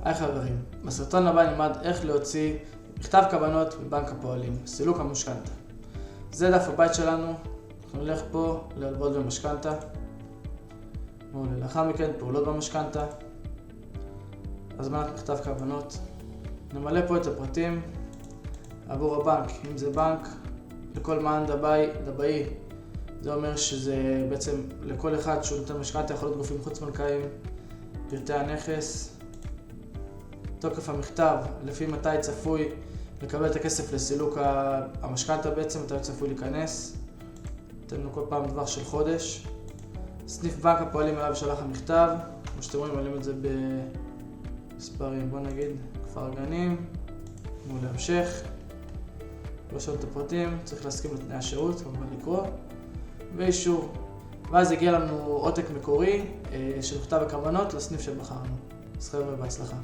היי חברים, בסרטון הבא נלמד איך להוציא מכתב כוונות מבנק הפועלים, סילוק המשכנתא. זה דף הבית שלנו, אנחנו נלך פה להלוואות במשכנתא. לאחר מכן פעולות במשכנתא, הזמנת מכתב כוונות. נמלא פה את הפרטים עבור הבנק, אם זה בנק, לכל מען דבאי. זה אומר שזה בעצם לכל אחד שהוא נותן משכנתא, יכול להיות גופים חוץ בנקאיים, פרטי הנכס, תוקף המכתב, לפי מתי צפוי לקבל את הכסף לסילוק המשכנתא בעצם, מתי צפוי להיכנס. ניתן לנו כל פעם דבר של חודש. סניף בנק הפועלים אליו שלח המכתב, כמו שאתם רואים, מעלים את זה במספרים, בוא נגיד כפר גנים, מול המשך. רושם את הפרטים, צריך להסכים לתנאי השירות, כמובן לקרוא, ואישור. ואז הגיע לנו עותק מקורי של מכתב הכוונות לסניף שבחרנו. אז חבר'ה, בהצלחה.